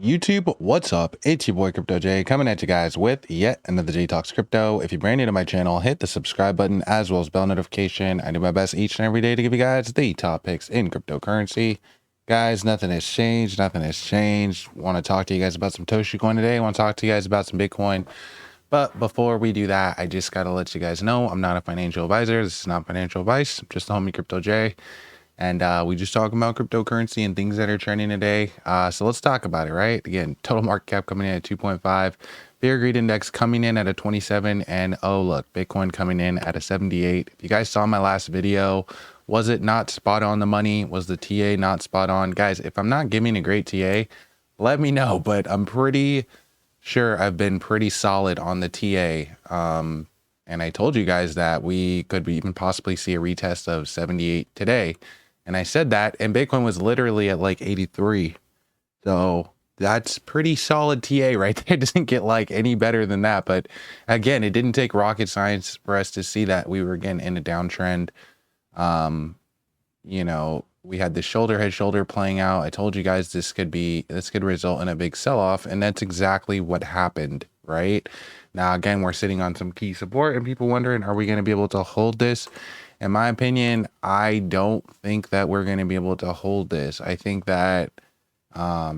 YouTube, what's up? It's your boy Crypto J coming at you guys with yet another J Talks Crypto. If you're brand new to my channel, hit the subscribe button as well as bell notification. I do my best each and every day to give you guys the top picks in cryptocurrency. Guys, nothing has changed. Nothing has changed. Want to talk to you guys about some Toshi Coin today. Want to talk to you guys about some Bitcoin. But before we do that, I just got to let you guys know I'm not a financial advisor. This is not financial advice. I'm just the homie Crypto J. And we just talk about cryptocurrency and things that are trending today. So let's talk about it, right? Again, total market cap coming in at 2.5, Fear Greed Index coming in at a 27, and oh look, Bitcoin coming in at a 78. If you guys saw my last video, was it not spot on the money? Was the TA not spot on? Guys, if I'm not giving a great TA, let me know, but I'm pretty sure I've been pretty solid on the TA. And I told you guys that we could even possibly see a retest of 78 today. And I said that, and Bitcoin was literally at like 83. So that's pretty solid TA right there. It doesn't get like any better than that. But again, it didn't take rocket science for us to see that we were again in a downtrend. You know, we had the head shoulder playing out. I told you guys this could result in a big sell-off, and that's exactly what happened, right? Now, again, we're sitting on some key support, and people wondering, are we going to be able to hold this? In my opinion, I don't think that we're going to be able to hold this. I think that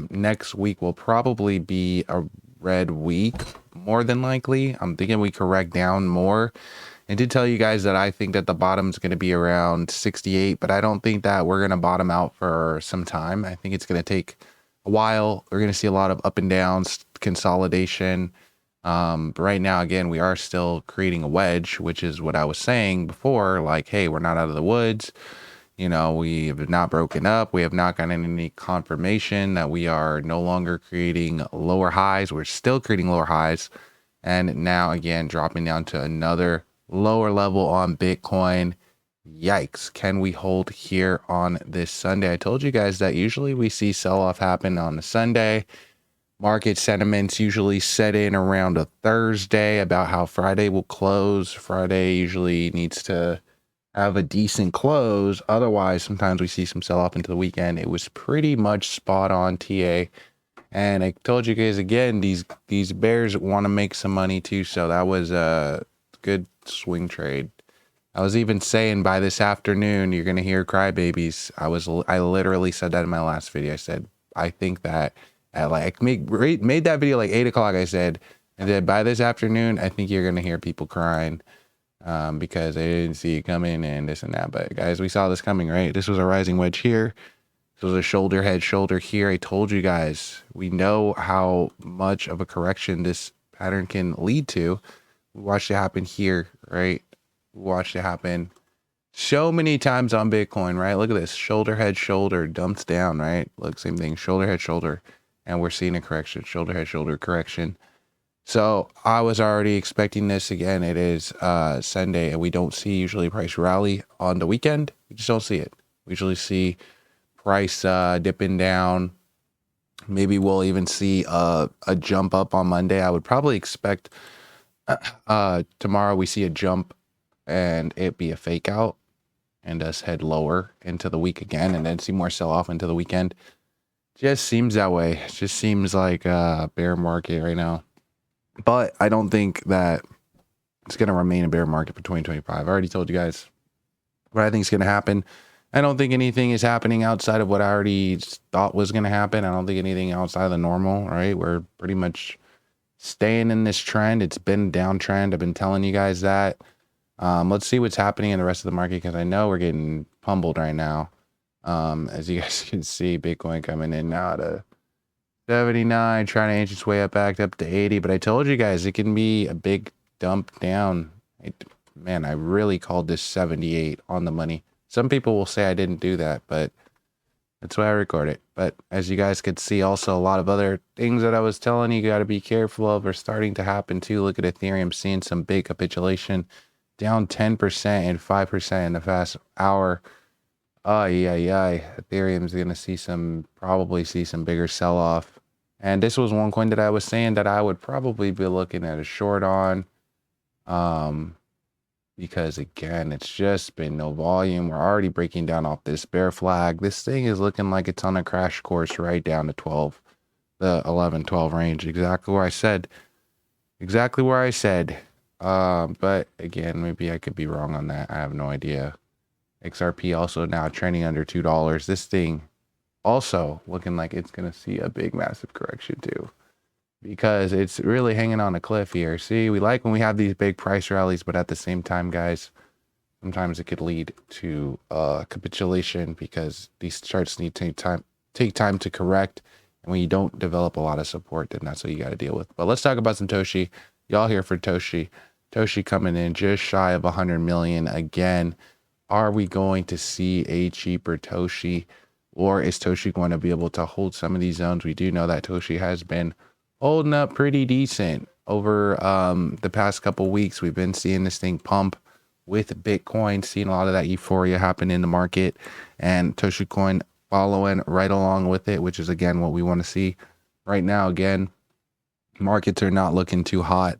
next week will probably be a red week, more than likely. I'm thinking we correct down more. I did tell you guys that I think that the bottom is going to be around 68, but I don't think that we're going to bottom out for some time. I think it's going to take a while. We're going to see a lot of up and downs, consolidation. But right now, again, we are still creating a wedge, which is what I was saying before, like, hey, we're not out of the woods. You know, we have not broken up. We have not gotten any confirmation that we are no longer creating lower highs. We're still creating lower highs. And now, again, dropping down to another lower level on Bitcoin. Yikes. Can we hold here on this Sunday? I told you guys that usually we see sell-off happen on a Sunday. Market sentiments usually set in around a Thursday about how Friday will close. Friday usually needs to have a decent close. Otherwise, sometimes we see some sell-off into the weekend. It was pretty much spot on TA. And I told you guys again, these bears want to make some money too. So that was a good swing trade. I was even saying by this afternoon, you're going to hear crybabies. I literally said that in my last video. I said, I think that at like made that video like 8 o'clock. I said, and then by this afternoon, I think you're gonna hear people crying because they didn't see it coming and this and that. But guys, we saw this coming, right? This was a rising wedge here. This was a head shoulder here. I told you guys, we know how much of a correction this pattern can lead to. We watched it happen here, right? We watched it happen so many times on Bitcoin, right? Look at this, head shoulder dumps down, right? Look, same thing, head shoulder. And we're seeing a correction, head shoulder correction. So I was already expecting this. Again, it is Sunday, and we don't see usually price rally on the weekend. We just don't see it. We usually see price dipping down. Maybe we'll even see a jump up on Monday. I would probably expect tomorrow we see a jump and it be a fake out and us head lower into the week again, and then see more sell off into the weekend. Just seems that way. It just seems like a bear market right now. But I don't think that it's going to remain a bear market for 2025. I already told you guys what I think is going to happen. I don't think anything is happening outside of what I already thought was going to happen. I don't think anything outside of the normal, right? We're pretty much staying in this trend. It's been a downtrend. I've been telling you guys that. Let's see what's happening in the rest of the market, because I know we're getting pummeled right now. As you guys can see, Bitcoin coming in now to 79, trying to inch its way up back up to 80. But I told you guys it can be a big dump down. Man, I really called this 78 on the money. Some people will say I didn't do that, but that's why I record it. But as you guys could see, also a lot of other things that I was telling you got to be careful of are starting to happen too. Look at Ethereum seeing some big capitulation, down 10% and 5% in the past hour. Ethereum's going to probably see some bigger sell-off. And this was one coin that I was saying that I would probably be looking at a short on. Because again, it's just been no volume. We're already breaking down off this bear flag. This thing is looking like it's on a crash course right down to 12. the 11, 12 range, exactly where I said. Exactly where I said. But again, maybe I could be wrong on that. I have no idea. XRP also now trending under $2. This thing also looking like it's going to see a big, massive correction too, because it's really hanging on a cliff here. See, we like when we have these big price rallies, but at the same time, guys, sometimes it could lead to capitulation because these charts need to take time to correct. And when you don't develop a lot of support, then that's what you got to deal with. But let's talk about some Toshi. Y'all here for Toshi. Toshi coming in just shy of 100 million again. Are we going to see a cheaper Toshi, or is Toshi going to be able to hold some of these zones? We do know that Toshi has been holding up pretty decent over the past couple weeks. We've been seeing this thing pump with Bitcoin, seeing a lot of that euphoria happen in the market, and Toshi Coin following right along with it, which is again what we want to see right now. Again, markets are not looking too hot.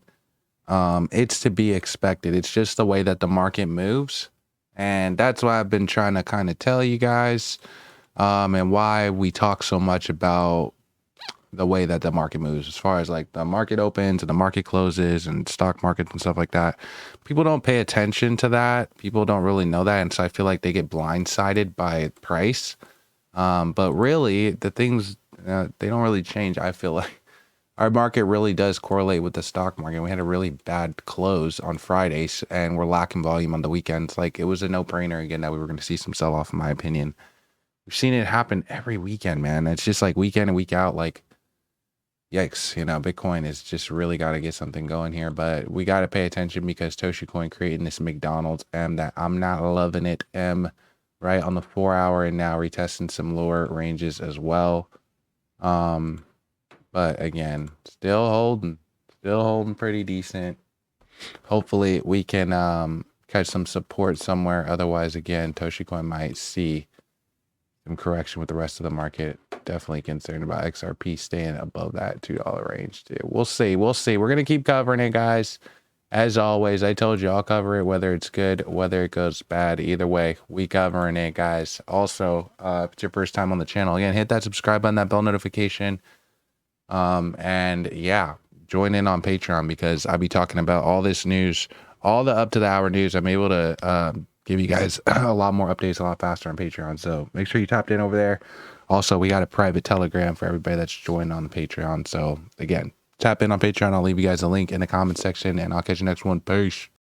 It's to be expected. It's just the way that the market moves, and that's why I've been trying to kind of tell you guys, and why we talk so much about the way that the market moves, as far as like the market opens and the market closes and stock markets and stuff like that. People don't pay attention to that. People don't really know that, and so I feel like they get blindsided by price. But really, the things they don't really change. I feel like our market really does correlate with the stock market. We had a really bad close on Fridays, and we're lacking volume on the weekends. Like, it was a no-brainer again that we were going to see some sell-off, in my opinion. We've seen it happen every weekend, man. It's just like week in and week out. Like, yikes, you know, Bitcoin is just really got to get something going here. But we got to pay attention because Toshi Coin creating this McDonald's M that I'm not loving it M. Right on the 4 hour, and now retesting some lower ranges as well. But again, still holding pretty decent. Hopefully we can catch some support somewhere. Otherwise, again, Toshi Coin might see some correction with the rest of the market. Definitely concerned about XRP staying above that $2 range too. We'll see. We're gonna keep covering it, guys. As always, I told you I'll cover it, whether it's good, whether it goes bad. Either way, we covering it, guys. Also, if it's your first time on the channel, again, hit that subscribe button, that bell notification. And yeah, join in on Patreon, because I'll be talking about all this news, all the up to the hour news. I'm able to give you guys a lot more updates a lot faster on Patreon. So make sure you tapped in over there. Also, we got a private Telegram for everybody that's joined on the Patreon. So again, tap in on Patreon. I'll leave you guys a link in the comment section, and I'll catch you next one. Peace.